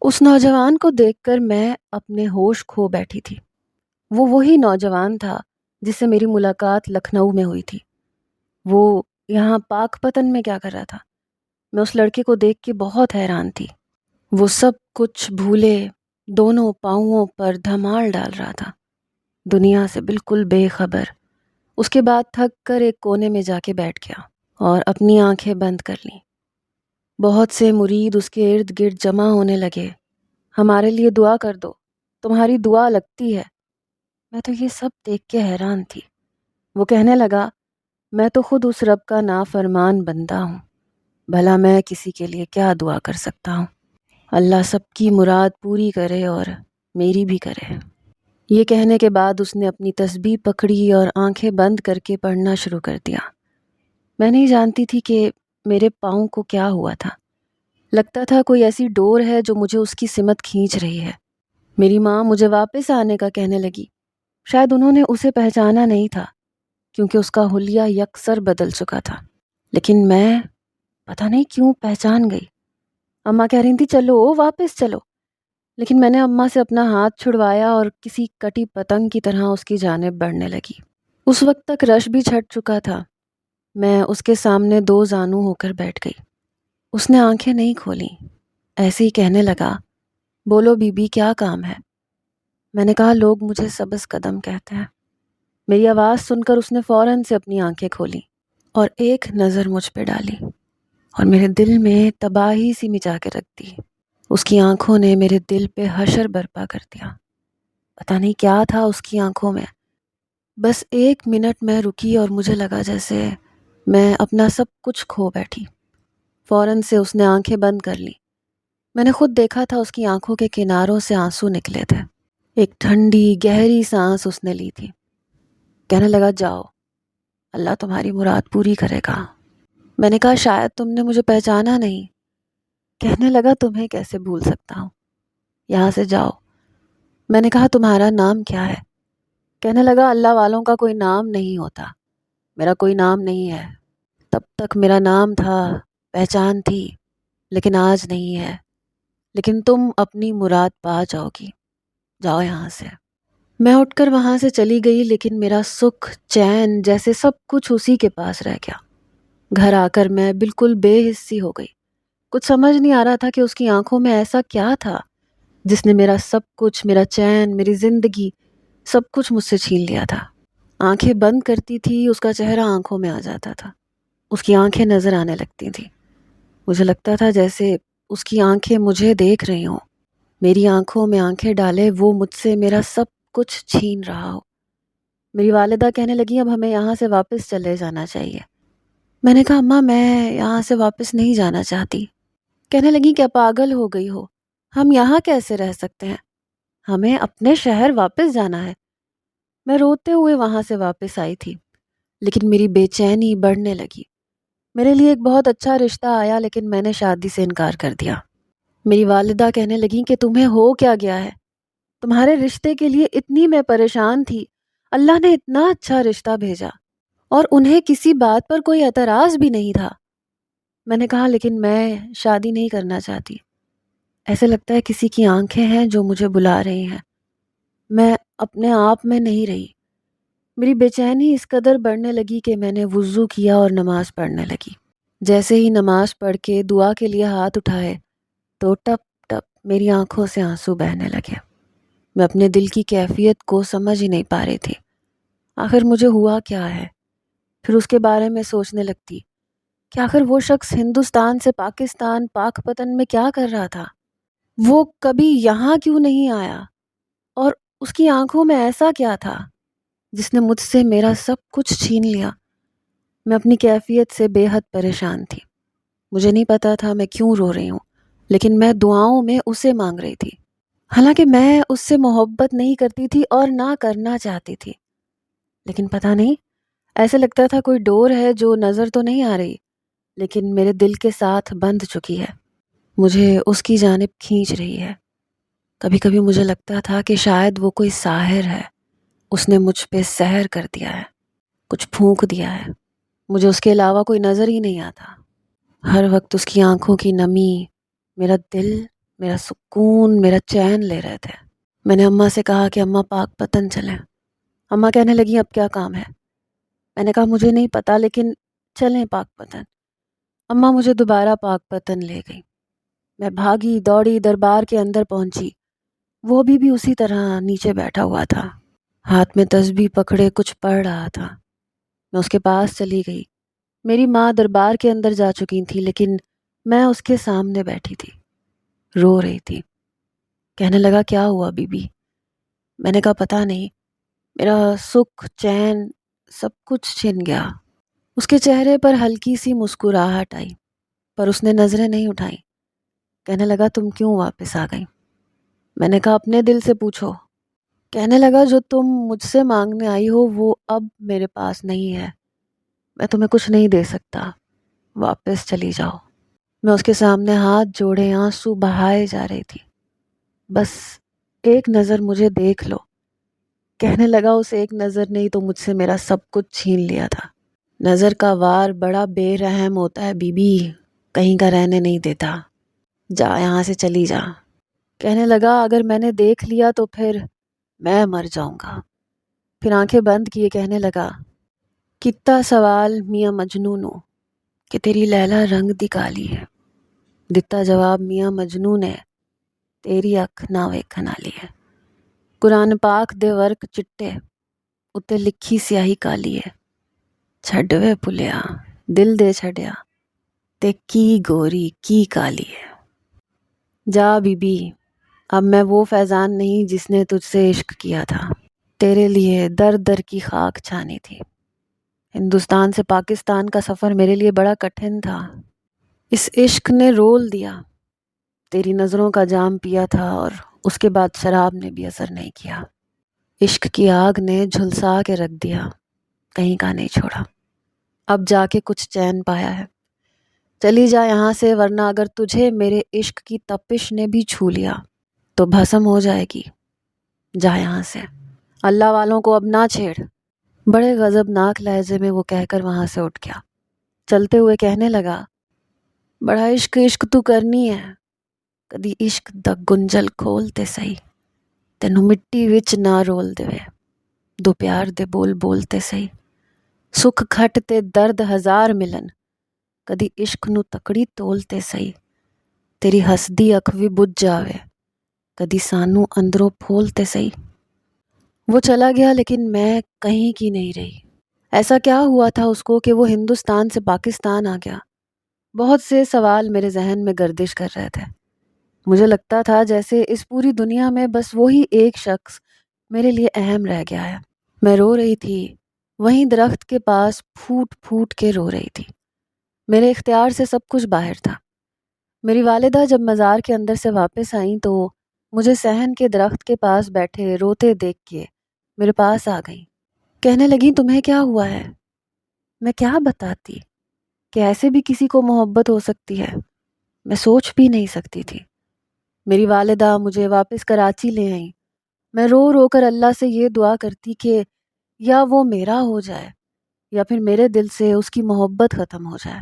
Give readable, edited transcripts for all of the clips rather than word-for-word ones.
اس نوجوان کو دیکھ کر میں اپنے ہوش کھو بیٹھی تھی۔ وہ وہی نوجوان تھا جس سے میری ملاقات لکھنؤ میں ہوئی تھی۔ وہ یہاں پاک پتن میں کیا کر رہا تھا؟ میں اس لڑکے کو دیکھ کے بہت حیران تھی۔ وہ سب کچھ بھولے دونوں پاؤں پر دھمال ڈال رہا تھا، دنیا سے بالکل بے خبر۔ اس کے بعد تھک کر ایک کونے میں جا کے بیٹھ گیا اور اپنی آنکھیں بند کر لیں۔ بہت سے مرید اس کے ارد گرد جمع ہونے لگے۔ ہمارے لیے دعا کر دو، تمہاری دعا لگتی ہے۔ میں تو یہ سب دیکھ کے حیران تھی۔ وہ کہنے لگا، میں تو خود اس رب کا نافرمان بندہ ہوں، بھلا میں کسی کے لیے کیا دعا کر سکتا ہوں؟ اللہ سب کی مراد پوری کرے اور میری بھی کرے۔ یہ کہنے کے بعد اس نے اپنی تسبیح پکڑی اور آنکھیں بند کر کے پڑھنا شروع کر دیا۔ میں نہیں جانتی تھی کہ میرے پاؤں کو کیا ہوا تھا۔ لگتا تھا کوئی ایسی ڈور ہے جو مجھے اس کی سمت کھینچ رہی ہے۔ میری ماں مجھے واپس آنے کا کہنے لگی۔ شاید انہوں نے اسے پہچانا نہیں تھا کیونکہ اس کا حلیہ یکسر بدل چکا تھا، لیکن میں پتہ نہیں کیوں پہچان گئی۔ اماں کہہ رہی تھی چلو واپس چلو، لیکن میں نے اماں سے اپنا ہاتھ چھڑوایا اور کسی کٹی پتنگ کی طرح اس کی جانب بڑھنے لگی۔ اس وقت تک رش بھی چھٹ چکا تھا۔ میں اس کے سامنے دو زانو ہو کر بیٹھ گئی۔ اس نے آنکھیں نہیں کھولیں، ایسے ہی کہنے لگا، بولو بی بی کیا کام ہے؟ میں نے کہا لوگ مجھے سبز قدم کہتے ہیں۔ میری آواز سن کر اس نے فوراً سے اپنی آنکھیں کھولیں اور ایک نظر مجھ پہ ڈالی اور میرے دل میں تباہی سی مچا کے رکھ دی۔ اس کی آنکھوں نے میرے دل پہ حشر برپا کر دیا۔ پتہ نہیں کیا تھا اس کی آنکھوں میں۔ بس ایک منٹ میں رکی اور مجھے لگا جیسے میں اپنا سب کچھ کھو بیٹھی۔ فوراً سے اس نے آنکھیں بند کر لی۔ میں نے خود دیکھا تھا اس کی آنکھوں کے کناروں سے آنسو نکلے تھے۔ ایک ٹھنڈی گہری سانس اس نے لی تھی۔ کہنے لگا جاؤ، اللہ تمہاری مراد پوری کرے گا۔ میں نے کہا شاید تم نے مجھے پہچانا نہیں۔ کہنے لگا تمہیں کیسے بھول سکتا ہوں، یہاں سے جاؤ۔ میں نے کہا تمہارا نام کیا ہے؟ کہنے لگا اللہ والوں کا کوئی نام نہیں ہوتا، میرا کوئی نام نہیں ہے۔ تب تک میرا نام تھا، پہچان تھی، لیکن آج نہیں ہے۔ لیکن تم اپنی مراد پا جاؤ گی، جاؤ یہاں سے۔ میں اٹھ کر وہاں سے چلی گئی، لیکن میرا سکھ چین جیسے سب کچھ اسی کے پاس رہ گیا۔ گھر آ کر میں بالکل بے حسی ہو گئی۔ کچھ سمجھ نہیں آ رہا تھا کہ اس کی آنکھوں میں ایسا کیا تھا جس نے میرا سب کچھ، میرا چین، میری زندگی، سب کچھ مجھ سے چھین لیا تھا۔ آنکھیں بند کرتی تھی، اس کا چہرہ آنکھوں میں آ جاتا تھا، اس کی آنکھیں نظر آنے لگتی تھیں۔ مجھے لگتا تھا جیسے اس کی آنکھیں مجھے دیکھ رہی ہوں، میری آنکھوں میں آنکھیں ڈالے وہ مجھ سے میرا سب کچھ چھین رہا ہو۔ میری والدہ کہنے لگی اب ہمیں یہاں سے واپس چلے جانا چاہیے۔ میں نے کہا اماں میں یہاں سے واپس نہیں جانا چاہتی۔ کہنے لگی کیا پاگل ہو گئی ہو، ہم یہاں کیسے رہ سکتے ہیں، ہمیں اپنے شہر واپس جانا ہے۔ میں روتے ہوئے وہاں سے واپس آئی تھی، لیکن میری بے چینی بڑھنے لگی۔ میرے لیے ایک بہت اچھا رشتہ آیا، لیکن میں نے شادی سے انکار کر دیا۔ میری والدہ کہنے لگیں کہ تمہیں ہو کیا گیا ہے، تمہارے رشتے کے لیے اتنی میں پریشان تھی، اللہ نے اتنا اچھا رشتہ بھیجا اور انہیں کسی بات پر کوئی اعتراض بھی نہیں تھا۔ میں نے کہا لیکن میں شادی نہیں کرنا چاہتی، ایسے لگتا ہے کسی کی آنکھیں ہیں جو مجھے بلا رہی ہیں، میں اپنے آپ میں نہیں رہی۔ میری بے چینی اس قدر بڑھنے لگی کہ میں نے وضو کیا اور نماز پڑھنے لگی۔ جیسے ہی نماز پڑھ کے دعا کے لیے ہاتھ اٹھائے تو ٹپ ٹپ میری آنکھوں سے آنسو بہنے لگے۔ میں اپنے دل کی کیفیت کو سمجھ ہی نہیں پا رہی تھی، آخر مجھے ہوا کیا ہے؟ پھر اس کے بارے میں سوچنے لگتی کہ آخر وہ شخص ہندوستان سے پاکستان پاک پتن میں کیا کر رہا تھا؟ وہ کبھی یہاں کیوں نہیں آیا؟ اور اس کی آنکھوں میں ایسا کیا تھا جس نے مجھ سے میرا سب کچھ چھین لیا؟ میں اپنی کیفیت سے بے حد پریشان تھی۔ مجھے نہیں پتا تھا میں کیوں رو رہی ہوں، لیکن میں دعاؤں میں اسے مانگ رہی تھی، حالانکہ میں اس سے محبت نہیں کرتی تھی اور نہ کرنا چاہتی تھی۔ لیکن پتہ نہیں، ایسے لگتا تھا کوئی ڈور ہے جو نظر تو نہیں آ رہی، لیکن میرے دل کے ساتھ بندھ چکی ہے، مجھے اس کی جانب کھینچ رہی ہے۔ کبھی کبھی مجھے لگتا تھا کہ شاید وہ کوئی ساحر ہے، اس نے مجھ پہ سحر کر دیا ہے، کچھ پھونک دیا ہے، مجھے اس کے علاوہ کوئی نظر ہی نہیں آتا۔ ہر وقت اس کی آنکھوں کی نمی، میرا دل میرا سکون، میرا چین لے رہے تھے۔ میں نے اماں سے کہا کہ اماں پاک پتن چلیں۔ اماں کہنے لگی اب کیا کام ہے؟ میں نے کہا مجھے نہیں پتا لیکن چلیں پاک پتن۔ اماں مجھے دوبارہ پاک پتن لے گئی۔ میں بھاگی دوڑی دربار کے اندر پہنچی۔ وہ بھی اسی طرح نیچے بیٹھا ہوا تھا، ہاتھ میں تسبیح پکڑے کچھ پڑھ رہا تھا۔ میں اس کے پاس چلی گئی۔ میری ماں دربار کے اندر جا چکی تھی لیکن میں اس کے سامنے بیٹھی تھی، رو رہی تھی۔ کہنے لگا کیا ہوا بی بی؟ میں نے کہا پتہ نہیں، میرا سکھ چین سب کچھ چھن گیا۔ اس کے چہرے پر ہلکی سی مسکراہٹ آئی پر اس نے نظریں نہیں اٹھائیں۔ کہنے لگا تم کیوں واپس آ گئی؟ میں نے کہا اپنے دل سے پوچھو۔ کہنے لگا جو تم مجھ سے مانگنے آئی ہو وہ اب میرے پاس نہیں ہے، میں تمہیں کچھ نہیں دے سکتا، واپس چلی جاؤ۔ میں اس کے سامنے ہاتھ جوڑے آنسو بہائے جا رہی تھی۔ بس ایک نظر مجھے دیکھ لو۔ کہنے لگا اس ایک نظر نے ہی تو مجھ سے میرا سب کچھ چھین لیا تھا۔ نظر کا وار بڑا بے رحم ہوتا ہے بی بی، کہیں کا رہنے نہیں دیتا، جا یہاں سے چلی جا۔ کہنے لگا اگر میں نے دیکھ لیا تو پھر میں مر جاؤں گا۔ پھر آنکھیں بند کیے کہنے لگا کتا سوال میاں مجنونو کہ تیری لیلا رنگ دی کالی ہے، دتا جواب میاں مجنوں نے تیری اکھ نہ ویکھن والی ہے۔ قرآن پاک دے ورک چٹے اتے لکھی سیاہی کالی ہے، چھڈ وے پلیا دل دے چھڈیا تے کی گوری کی کالی ہے۔ جا بی بی، اب میں وہ فیضان نہیں جس نے تجھ سے عشق کیا تھا، تیرے لیے در در کی خاک چھانی تھی۔ ہندوستان سے پاکستان کا سفر میرے لیے بڑا کٹھن تھا، اس عشق نے رول دیا، تیری نظروں کا جام پیا تھا اور اس کے بعد شراب نے بھی اثر نہیں کیا۔ عشق کی آگ نے جھلسا کے رکھ دیا، کہیں کا نہیں چھوڑا۔ اب جا کے کچھ چین پایا ہے، چلی جا یہاں سے ورنہ اگر تجھے میرے عشق کی تپش نے بھی چھو لیا تو بھسم ہو جائے گی۔ جا یہاں سے، اللہ والوں کو اب نہ چھیڑ۔ بڑے غضبناک لہجے میں وہ کہہ کر وہاں سے اٹھ گیا۔ چلتے ہوئے کہنے لگا بڑا عشق عشق تو کرنی ہے، کدی عشق دا گنجل کھول تے سہی، تینوں مٹی وچ نہ رول دے، دو پیار دے بول بولتے سہی، سکھ کھٹ تے درد ہزار ملن، کدی عشق نو تکڑی تولتے سہی، تیری ہسدی اکھ وی بجھ جاوے، کدی سانو اندروں پھولتے سہی۔ وہ چلا گیا لیکن میں کہیں کی نہیں رہی۔ ایسا کیا ہوا تھا اس کو کہ وہ ہندوستان سے پاکستان آ گیا؟ بہت سے سوال میرے ذہن میں گردش کر رہے تھے۔ مجھے لگتا تھا جیسے اس پوری دنیا میں بس وہی ایک شخص میرے لیے اہم رہ گیا ہے۔ میں رو رہی تھی، وہیں درخت کے پاس پھوٹ پھوٹ کے رو رہی تھی۔ میرے اختیار سے سب کچھ باہر تھا۔ میری والدہ جب مزار کے اندر سے واپس آئیں تو مجھے صحن کے درخت کے پاس بیٹھے روتے دیکھ کے میرے پاس آ گئیں۔ کہنے لگیں تمہیں کیا ہوا ہے؟ میں کیا بتاتی کہ ایسے بھی کسی کو محبت ہو سکتی ہے، میں سوچ بھی نہیں سکتی تھی۔ میری والدہ مجھے واپس کراچی لے آئیں۔ میں رو رو کر اللہ سے یہ دعا کرتی کہ یا وہ میرا ہو جائے یا پھر میرے دل سے اس کی محبت ختم ہو جائے۔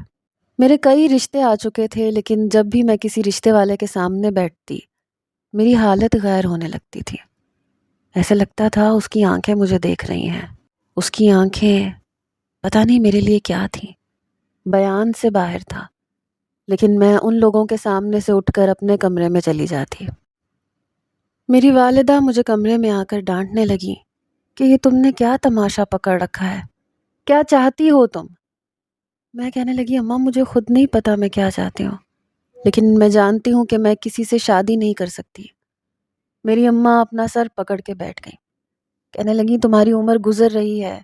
میرے کئی رشتے آ چکے تھے لیکن جب بھی میں کسی رشتے والے کے سامنے بیٹھتی میری حالت غیر ہونے لگتی تھی۔ ایسے لگتا تھا اس کی آنکھیں مجھے دیکھ رہی ہیں۔ اس کی آنکھیں پتہ نہیں میرے لیے کیا تھیں، بیان سے باہر تھا، لیکن میں ان لوگوں کے سامنے سے اٹھ کر اپنے کمرے میں چلی جاتی۔ میری والدہ مجھے کمرے میں آ کر ڈانٹنے لگی کہ یہ تم نے کیا تماشا پکڑ رکھا ہے، کیا چاہتی ہو تم؟ میں کہنے لگی اماں مجھے خود نہیں پتا میں کیا چاہتی ہوں، لیکن میں جانتی ہوں کہ میں کسی سے شادی نہیں کر سکتی۔ میری اماں اپنا سر پکڑ کے بیٹھ گئیں، کہنے لگی تمہاری عمر گزر رہی ہے،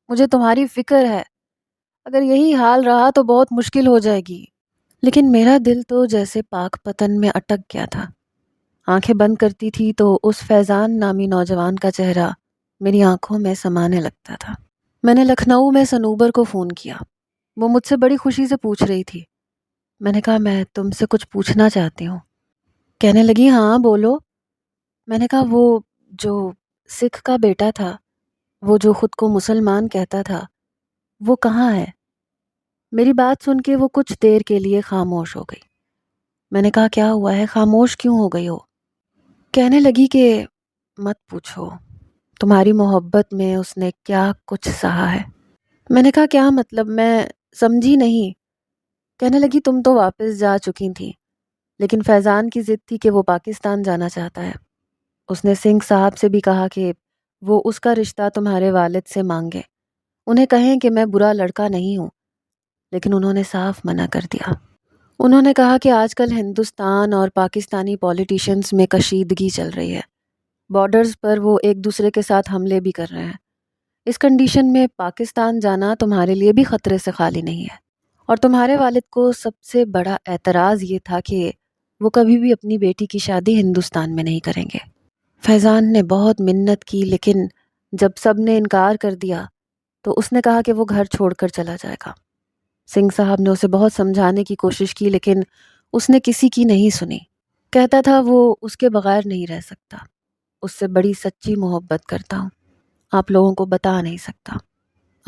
مجھے تمہاری فکر ہے، اگر یہی حال رہا تو بہت مشکل ہو جائے گی۔ لیکن میرا دل تو جیسے پاک پتن میں اٹک گیا تھا۔ آنکھیں بند کرتی تھی تو اس فیضان نامی نوجوان کا چہرہ میری آنکھوں میں سمانے لگتا تھا۔ میں نے لکھنؤ میں صنوبر کو فون کیا، وہ مجھ سے بڑی خوشی سے پوچھ رہی تھی۔ میں نے کہا میں تم سے کچھ پوچھنا چاہتی ہوں۔ کہنے لگی ہاں بولو۔ میں نے کہا وہ جو سکھ کا بیٹا تھا، وہ جو خود کو مسلمان کہتا تھا، وہ کہاں ہے؟ میری بات سن کے وہ کچھ دیر کے لیے خاموش ہو گئی۔ میں نے کہا کیا ہوا ہے، خاموش کیوں ہو گئی ہو؟ کہنے لگی کہ مت پوچھو، تمہاری محبت میں اس نے کیا کچھ سہا ہے۔ میں نے کہا کیا مطلب، میں سمجھی نہیں۔ کہنے لگی تم تو واپس جا چکی تھی، لیکن فیضان کی ضد تھی کہ وہ پاکستان جانا چاہتا ہے۔ اس نے سنگھ صاحب سے بھی کہا کہ وہ اس کا رشتہ تمہارے والد سے مانگے، انہیں کہیں کہ میں برا لڑکا نہیں ہوں، لیکن انہوں نے صاف منع کر دیا۔ انہوں نے کہا کہ آج کل ہندوستان اور پاکستانی پولیٹیشنز میں کشیدگی چل رہی ہے، بارڈرز پر وہ ایک دوسرے کے ساتھ حملے بھی کر رہے ہیں، اس کنڈیشن میں پاکستان جانا تمہارے لیے بھی خطرے سے خالی نہیں ہے۔ اور تمہارے والد کو سب سے بڑا اعتراض یہ تھا کہ وہ کبھی بھی اپنی بیٹی کی شادی ہندوستان میں نہیں کریں گے۔ فیضان نے بہت منت کی، لیکن جب سب نے انکار کر دیا تو اس نے کہا کہ وہ گھر چھوڑ کر چلا جائے گا۔ سنگھ صاحب نے اسے بہت سمجھانے کی کوشش کی، لیکن اس نے کسی کی نہیں سنی۔ کہتا تھا وہ اس کے بغیر نہیں رہ سکتا، اس سے بڑی سچی محبت کرتا ہوں، آپ لوگوں کو بتا نہیں سکتا۔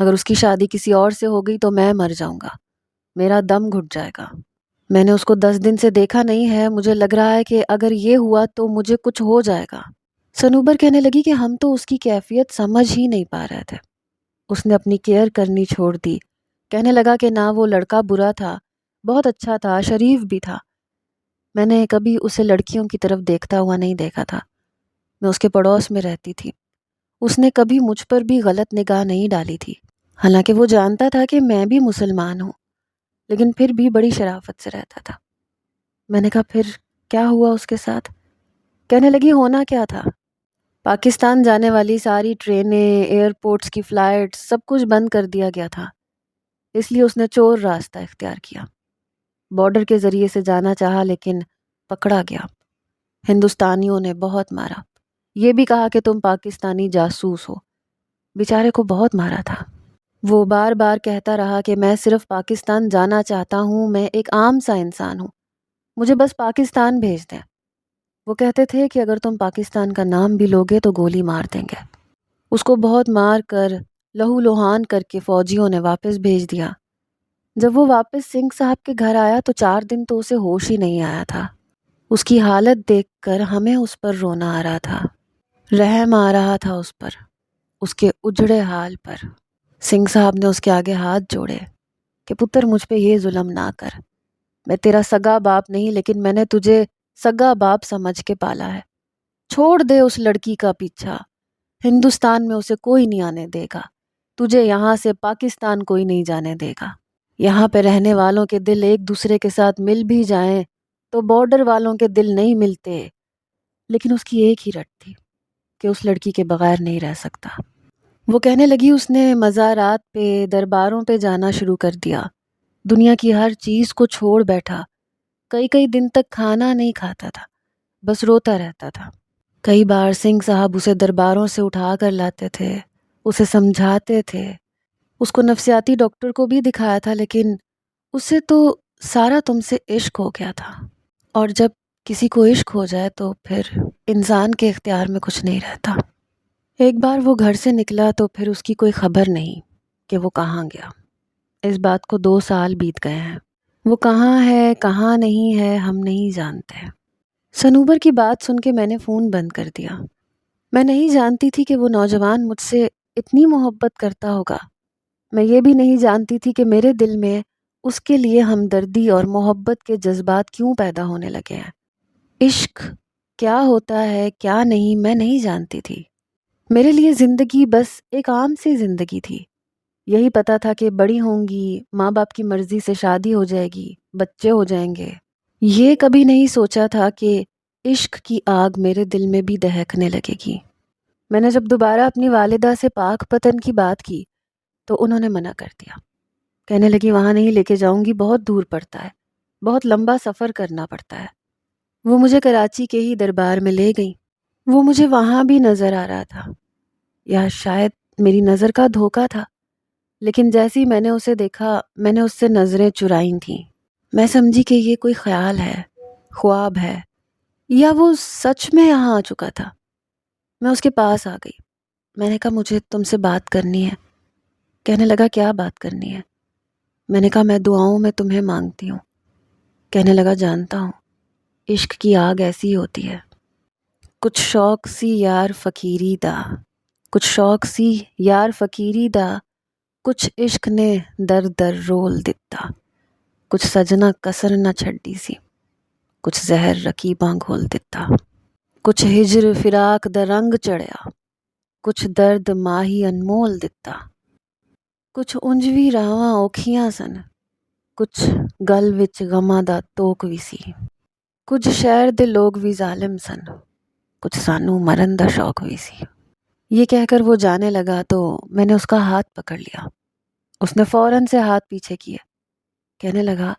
اگر اس کی شادی کسی اور سے ہو گئی تو میں مر جاؤں گا، میرا دم گھٹ جائے گا۔ میں نے اس کو 10 دن سے دیکھا نہیں ہے، مجھے لگ رہا ہے کہ اگر یہ ہوا تو مجھے کچھ ہو جائے گا۔ سنوبر کہنے لگی کہ ہم تو اس کی کیفیت سمجھ ہی نہیں پا رہے تھے۔ اس نے اپنی کیئر کرنی چھوڑ دی، کہنے لگا کہ نہ وہ لڑکا برا تھا، بہت اچھا تھا، شریف بھی تھا۔ میں نے کبھی اسے لڑکیوں کی طرف دیکھتا ہوا نہیں دیکھا تھا، میں اس کے پڑوس میں رہتی تھی، اس نے کبھی مجھ پر بھی غلط نگاہ نہیں ڈالی تھی، حالانکہ وہ جانتا تھا کہ میں بھی مسلمان ہوں، لیکن پھر بھی بڑی شرافت سے رہتا تھا۔ میں نے کہا پھر کیا ہوا اس کے ساتھ؟ کہنے لگی ہونا کیا تھا، پاکستان جانے والی ساری ٹرینیں، ایئرپورٹس کی فلائٹس، سب کچھ بند کر دیا گیا تھا، اس لیے اس نے چور راستہ اختیار کیا، بارڈر کے ذریعے سے جانا چاہا لیکن پکڑا گیا۔ ہندوستانیوں نے بہت مارا، یہ بھی کہا کہ تم پاکستانی جاسوس ہو، بیچارے کو بہت مارا تھا۔ وہ بار بار کہتا رہا کہ میں صرف پاکستان جانا چاہتا ہوں، میں ایک عام سا انسان ہوں، مجھے بس پاکستان بھیج دیں۔ وہ کہتے تھے کہ اگر تم پاکستان کا نام بھی لوگے تو گولی مار دیں گے۔ اس کو بہت مار کر، لہو لہان کر کے فوجیوں نے واپس بھیج دیا۔ جب وہ واپس سنگھ صاحب کے گھر آیا تو 4 دن تو اسے ہوش ہی نہیں آیا تھا۔ اس کی حالت دیکھ کر ہمیں اس پر رونا آ رہا تھا، رحم آ رہا تھا اس پر، اس کے اجڑے حال پر۔ سنگھ صاحب نے اس کے آگے ہاتھ جوڑے کہ پتر مجھ پہ یہ ظلم نہ کر، میں تیرا سگا باپ نہیں، لیکن میں نے تجھے سگا باپ سمجھ کے پالا ہے، چھوڑ دے اس لڑکی کا پیچھا، ہندوستان میں اسے کوئی نہیں آنے دے گا، تجھے یہاں سے پاکستان کوئی نہیں جانے دے گا۔ یہاں پہ رہنے والوں کے دل ایک دوسرے کے ساتھ مل بھی جائیں تو بارڈر والوں کے دل نہیں ملتے، لیکن اس کی ایک ہی رٹ تھی کہ اس لڑکی کے بغیر نہیں رہ سکتا۔ وہ کہنے لگی اس نے مزارات پہ، درباروں پہ جانا شروع کر دیا، دنیا کی ہر چیز کو چھوڑ بیٹھا، کئی دن تک کھانا نہیں کھاتا تھا، بس روتا رہتا تھا۔ کئی بار سنگھ صاحب اسے درباروں سے اٹھا کر لاتے تھے، اسے سمجھاتے تھے، اس کو نفسیاتی ڈاکٹر کو بھی دکھایا تھا، لیکن اسے تو سارا تم سے عشق ہو گیا تھا، اور جب کسی کو عشق ہو جائے تو پھر انسان کے اختیار میں کچھ نہیں رہتا۔ ایک بار وہ گھر سے نکلا تو پھر اس کی کوئی خبر نہیں کہ وہ کہاں گیا۔ اس بات کو 2 سال بیت گئے ہیں، وہ کہاں ہے کہاں نہیں ہے ہم نہیں جانتے۔ سنوبر کی بات سن کے میں نے فون بند کر دیا۔ میں نہیں جانتی تھی کہ وہ نوجوان مجھ سے اتنی محبت کرتا ہوگا، میں یہ بھی نہیں جانتی تھی کہ میرے دل میں اس کے لیے ہمدردی اور محبت کے جذبات کیوں پیدا ہونے لگے ہیں۔ عشق کیا ہوتا ہے کیا نہیں میں نہیں جانتی تھی، میرے لیے زندگی بس ایک عام سی زندگی تھی۔ یہی پتا تھا کہ بڑی ہوں گی، ماں باپ کی مرضی سے شادی ہو جائے گی، بچے ہو جائیں گے۔ یہ کبھی نہیں سوچا تھا کہ عشق کی آگ میرے دل میں بھی دہکنے لگے گی۔ میں نے جب دوبارہ اپنی والدہ سے پاک پتن کی بات کی تو انہوں نے منع کر دیا، کہنے لگی وہاں نہیں لے کے جاؤں گی، بہت دور پڑتا ہے، بہت لمبا سفر کرنا پڑتا ہے۔ وہ مجھے کراچی کے ہی دربار میں لے گئی، وہ مجھے وہاں بھی نظر آ رہا تھا، یا شاید میری نظر کا دھوکہ تھا، لیکن جیسی میں نے اسے دیکھا میں نے اس سے نظریں چرائیں تھیں۔ میں سمجھی کہ یہ کوئی خیال ہے، خواب ہے، یا وہ سچ میں یہاں آ چکا تھا۔ میں اس کے پاس آ گئی، میں نے کہا مجھے تم سے بات کرنی ہے۔ کہنے لگا کیا بات کرنی ہے؟ میں نے کہا میں دعاؤں میں تمہیں مانگتی ہوں۔ کہنے لگا جانتا ہوں، عشق کی آگ ایسی ہوتی ہے، کچھ شوق سی یار فقیری دا، کچھ شوق سی یار فقیری دا، کچھ عشق نے در در رول دتا، کچھ سجنا کسر نہ چھڈی سی، کچھ زہر رکیباں گھول دتا، کچھ ہجر فراق دا رنگ چڑھیا، کچھ درد ماہی انمول دتا، کچھ انجوی راواں اوکھیاں سن، کچھ گل وچ غماں دا توک وی سی، کچھ شہر دے لوگ بھی ظالم سن، کچھ سانو مرن دا شوق بھی سی۔ یہ کہہ کر وہ جانے لگا تو میں نے اس کا ہاتھ پکڑ لیا۔ اس نے فوراً سے ہاتھ پیچھے کیے، کہنے لگا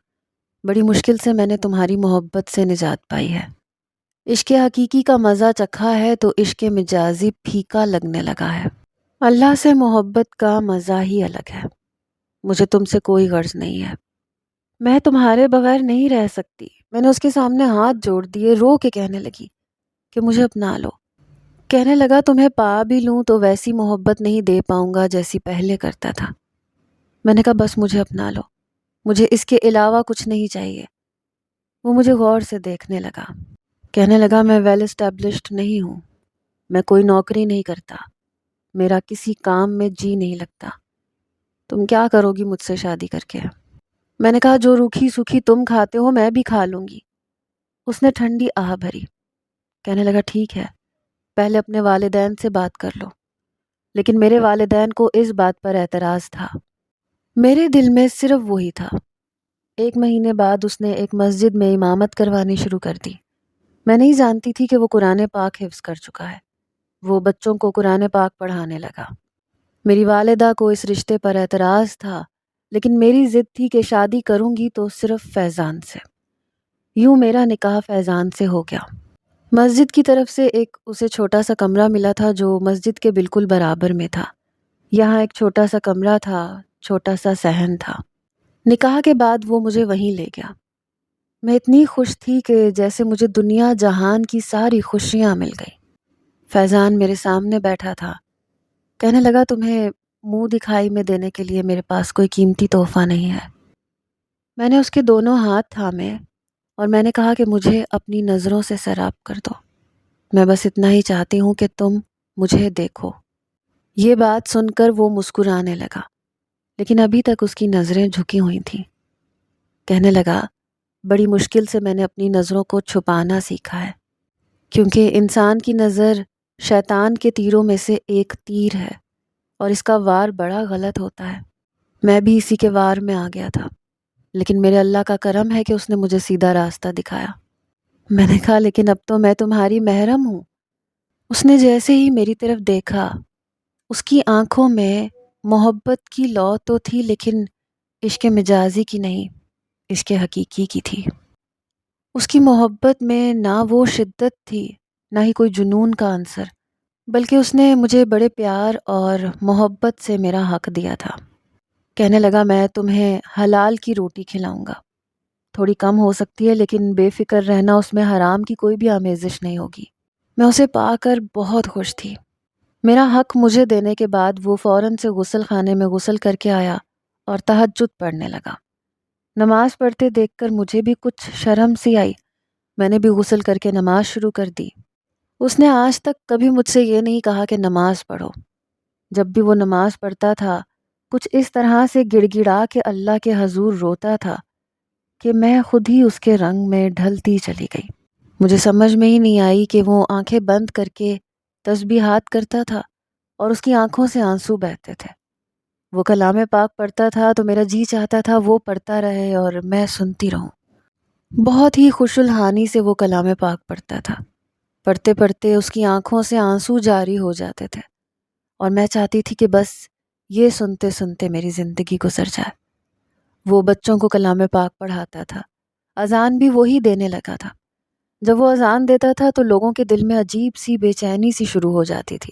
بڑی مشکل سے میں نے تمہاری محبت سے نجات پائی ہے۔ عشق حقیقی کا مزہ چکھا ہے تو عشق مجازی پھیکا لگنے لگا ہے۔ اللہ سے محبت کا مزہ ہی الگ ہے۔ مجھے تم سے کوئی غرض نہیں ہے، میں تمہارے بغیر نہیں رہ سکتی۔ میں نے اس کے سامنے ہاتھ جوڑ دیے، رو کے کہنے لگی کہ مجھے اپنا لو۔ کہنے لگا تمہیں پا بھی لوں تو ویسی محبت نہیں دے پاؤں گا جیسی پہلے کرتا تھا۔ میں نے کہا بس مجھے اپنا لو، مجھے اس کے علاوہ کچھ نہیں چاہیے۔ وہ مجھے غور سے دیکھنے لگا، کہنے لگا میں ویل اسٹیبلشڈ نہیں ہوں، میں کوئی نوکری نہیں کرتا، میرا کسی کام میں جی نہیں لگتا، تم کیا کرو گی مجھ سے شادی کر کے؟ میں نے کہا جو روکھی سوکھی تم کھاتے ہو میں بھی کھا لوں گی۔ اس نے ٹھنڈی آہ بھری، کہنے لگا ٹھیک ہے، پہلے اپنے والدین سے بات کر لو۔ لیکن میرے والدین کو اس بات پر اعتراض تھا، میرے دل میں صرف وہی تھا۔ 1 مہینے بعد اس نے ایک مسجد میں امامت کروانی شروع کر دی۔ میں نہیں جانتی تھی کہ وہ قرآن پاک حفظ کر چکا ہے۔ وہ بچوں کو قرآن پاک پڑھانے لگا۔ میری والدہ کو اس رشتے پر اعتراض تھا، لیکن میری ضد تھی کہ شادی کروں گی تو صرف فیضان سے۔ یوں میرا نکاح فیضان سے ہو گیا۔ مسجد کی طرف سے ایک اسے چھوٹا سا کمرہ ملا تھا جو مسجد کے بالکل برابر میں تھا۔ یہاں ایک چھوٹا سا کمرہ تھا، چھوٹا سا صحن تھا۔ نکاح کے بعد وہ مجھے وہیں لے گیا۔ میں اتنی خوش تھی کہ جیسے مجھے دنیا جہان کی ساری خوشیاں مل گئی۔ فیضان میرے سامنے بیٹھا تھا، کہنے لگا تمہیں منہ دکھائی میں دینے کے لیے میرے پاس کوئی قیمتی تحفہ نہیں ہے۔ میں نے اس کے دونوں ہاتھ تھامے اور میں نے کہا کہ مجھے اپنی نظروں سے سیراب کر دو، میں بس اتنا ہی چاہتی ہوں کہ تم مجھے دیکھو۔ یہ بات سن کر وہ مسکرانے لگا، لیکن ابھی تک اس کی نظریں جھکی ہوئی تھیں۔ کہنے لگا بڑی مشکل سے میں نے اپنی نظروں کو چھپانا سیکھا ہے، کیونکہ انسان کی نظر شیطان کے تیروں میں سے ایک تیر ہے اور اس کا وار بڑا غلط ہوتا ہے۔ میں بھی اسی کے وار میں آ گیا تھا، لیکن میرے اللہ کا کرم ہے کہ اس نے مجھے سیدھا راستہ دکھایا۔ میں نے کہا لیکن اب تو میں تمہاری محرم ہوں۔ اس نے جیسے ہی میری طرف دیکھا، اس کی آنکھوں میں محبت کی لو تو تھی لیکن عشق مجازی کی نہیں، عشق حقیقی کی تھی۔ اس کی محبت میں نہ وہ شدت تھی، نہ ہی کوئی جنون کا عنصر، بلکہ اس نے مجھے بڑے پیار اور محبت سے میرا حق دیا تھا۔ کہنے لگا میں تمہیں حلال کی روٹی کھلاؤں گا، تھوڑی کم ہو سکتی ہے لیکن بے فکر رہنا، اس میں حرام کی کوئی بھی آمیزش نہیں ہوگی۔ میں اسے پا کر بہت خوش تھی۔ میرا حق مجھے دینے کے بعد وہ فوراً سے غسل خانے میں غسل کر کے آیا اور تہجد پڑھنے لگا۔ نماز پڑھتے دیکھ کر مجھے بھی کچھ شرم سی آئی، میں نے بھی غسل کر کے نماز شروع کر دی۔ اس نے آج تک کبھی مجھ سے یہ نہیں کہا کہ نماز پڑھو۔ جب بھی وہ نماز پڑھتا تھا کچھ اس طرح سے گڑ گڑا کے اللہ کے حضور روتا تھا کہ میں خود ہی اس کے رنگ میں ڈھلتی چلی گئی۔ مجھے سمجھ میں ہی نہیں آئی کہ وہ آنکھیں بند کر کے تسبیحات کرتا تھا اور اس کی آنکھوں سے آنسو بہتے تھے۔ وہ کلام پاک پڑھتا تھا تو میرا جی چاہتا تھا وہ پڑھتا رہے اور میں سنتی رہوں۔ بہت ہی خوش الحانی سے وہ کلام پاک پڑھتا تھا۔ پڑھتے پڑھتے اس کی آنکھوں سے آنسو جاری ہو جاتے تھے اور میں چاہتی تھی کہ بس یہ سنتے سنتے میری زندگی گزر جائے۔ وہ بچوں کو کلام پاک پڑھاتا تھا، اذان بھی وہی دینے لگا تھا۔ جب وہ اذان دیتا تھا تو لوگوں کے دل میں عجیب سی بے چینی سی شروع ہو جاتی تھی۔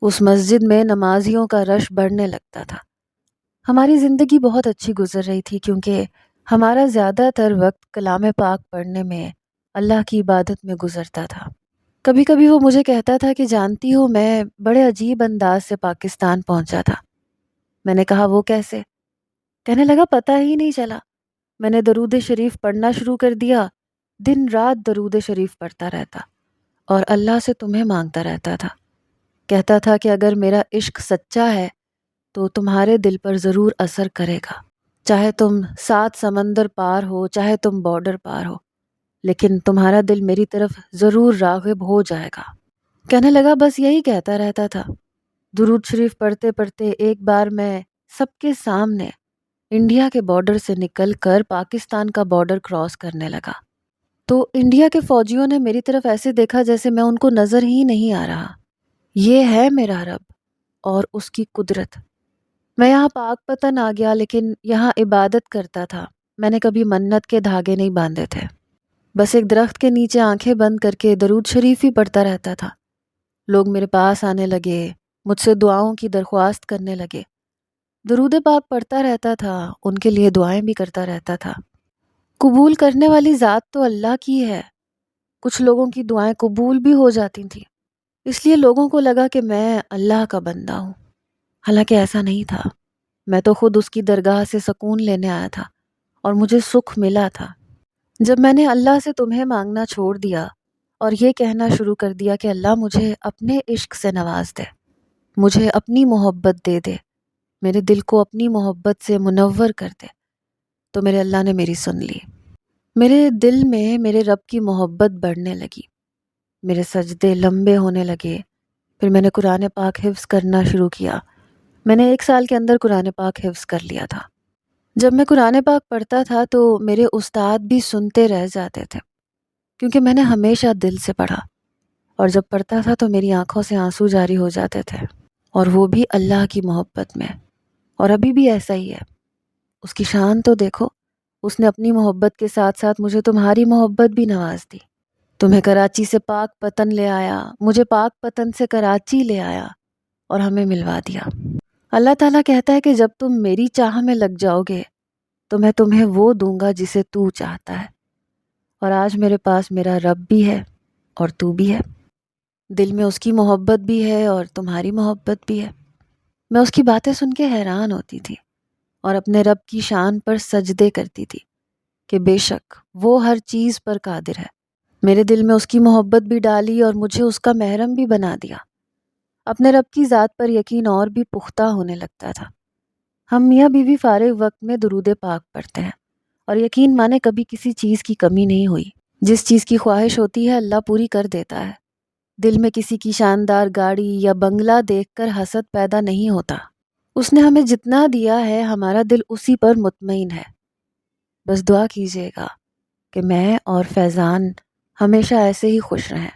اس مسجد میں نمازیوں کا رش بڑھنے لگتا تھا۔ ہماری زندگی بہت اچھی گزر رہی تھی کیونکہ ہمارا زیادہ تر وقت کلام پاک پڑھنے میں، اللہ کی عبادت میں گزرتا تھا۔ کبھی کبھی وہ مجھے کہتا تھا کہ جانتی ہو میں بڑے عجیب انداز سے پاکستان پہنچا تھا۔ میں نے کہا وہ کیسے؟ کہنے لگا پتہ ہی نہیں چلا، میں نے درود شریف پڑھنا شروع کر دیا، دن رات درود شریف پڑھتا رہتا اور اللہ سے تمہیں مانگتا رہتا تھا۔ کہتا تھا کہ اگر میرا عشق سچا ہے تو تمہارے دل پر ضرور اثر کرے گا، چاہے تم 7 سمندر پار ہو، چاہے تم بارڈر پار ہو، لیکن تمہارا دل میری طرف ضرور راغب ہو جائے گا۔ کہنے لگا بس یہی کہتا رہتا تھا۔ درود شریف پڑھتے پڑھتے ایک بار میں سب کے سامنے انڈیا کے بارڈر سے نکل کر پاکستان کا بارڈر کراس کرنے لگا تو انڈیا کے فوجیوں نے میری طرف ایسے دیکھا جیسے میں ان کو نظر ہی نہیں آ رہا۔ یہ ہے میرا رب اور اس کی قدرت۔ میں یہاں پاک پتن آ گیا لیکن یہاں عبادت کرتا تھا۔ میں نے کبھی منت کے دھاگے نہیں باندھے تھے، بس ایک درخت کے نیچے آنکھیں بند کر کے درود شریف ہی پڑھتا رہتا تھا۔ لوگ میرے پاس آنے لگے، مجھ سے دعاؤں کی درخواست کرنے لگے۔ درود پاک پڑھتا رہتا تھا، ان کے لیے دعائیں بھی کرتا رہتا تھا۔ قبول کرنے والی ذات تو اللہ کی ہے، کچھ لوگوں کی دعائیں قبول بھی ہو جاتی تھیں، اس لیے لوگوں کو لگا کہ میں اللہ کا بندہ ہوں، حالانکہ ایسا نہیں تھا۔ میں تو خود اس کی درگاہ سے سکون لینے آیا تھا اور مجھے سکھ ملا تھا۔ جب میں نے اللہ سے تمہیں مانگنا چھوڑ دیا اور یہ کہنا شروع کر دیا کہ اللہ مجھے اپنے عشق سے نواز دے، مجھے اپنی محبت دے دے، میرے دل کو اپنی محبت سے منور کر دے، تو میرے اللہ نے میری سن لی۔ میرے دل میں میرے رب کی محبت بڑھنے لگی، میرے سجدے لمبے ہونے لگے۔ پھر میں نے قرآن پاک حفظ کرنا شروع کیا۔ میں نے 1 سال کے اندر قرآن پاک حفظ کر لیا تھا۔ جب میں قرآن پاک پڑھتا تھا تو میرے استاد بھی سنتے رہ جاتے تھے، کیونکہ میں نے ہمیشہ دل سے پڑھا، اور جب پڑھتا تھا تو میری آنکھوں سے آنسو جاری ہو جاتے تھے، اور وہ بھی اللہ کی محبت میں۔ اور ابھی بھی ایسا ہی ہے۔ اس کی شان تو دیکھو، اس نے اپنی محبت کے ساتھ ساتھ مجھے تمہاری محبت بھی نواز دی۔ تمہیں کراچی سے پاک پتن لے آیا، مجھے پاک پتن سے کراچی لے آیا اور ہمیں ملوا دیا۔ اللہ تعالیٰ کہتا ہے کہ جب تم میری چاہ میں لگ جاؤ گے تو میں تمہیں وہ دوں گا جسے تو چاہتا ہے، اور آج میرے پاس میرا رب بھی ہے اور تو بھی ہے، دل میں اس کی محبت بھی ہے اور تمہاری محبت بھی ہے۔ میں اس کی باتیں سن کے حیران ہوتی تھی اور اپنے رب کی شان پر سجدے کرتی تھی کہ بے شک وہ ہر چیز پر قادر ہے۔ میرے دل میں اس کی محبت بھی ڈالی اور مجھے اس کا محرم بھی بنا دیا۔ اپنے رب کی ذات پر یقین اور بھی پختہ ہونے لگتا تھا۔ ہم میاں بیوی فارغ وقت میں درود پاک پڑھتے ہیں، اور یقین مانے کبھی کسی چیز کی کمی نہیں ہوئی۔ جس چیز کی خواہش ہوتی ہے اللہ پوری کر دیتا ہے۔ دل میں کسی کی شاندار گاڑی یا بنگلہ دیکھ کر حسد پیدا نہیں ہوتا۔ اس نے ہمیں جتنا دیا ہے ہمارا دل اسی پر مطمئن ہے۔ بس دعا کیجیے گا کہ میں اور فیضان ہمیشہ ایسے ہی خوش رہیں۔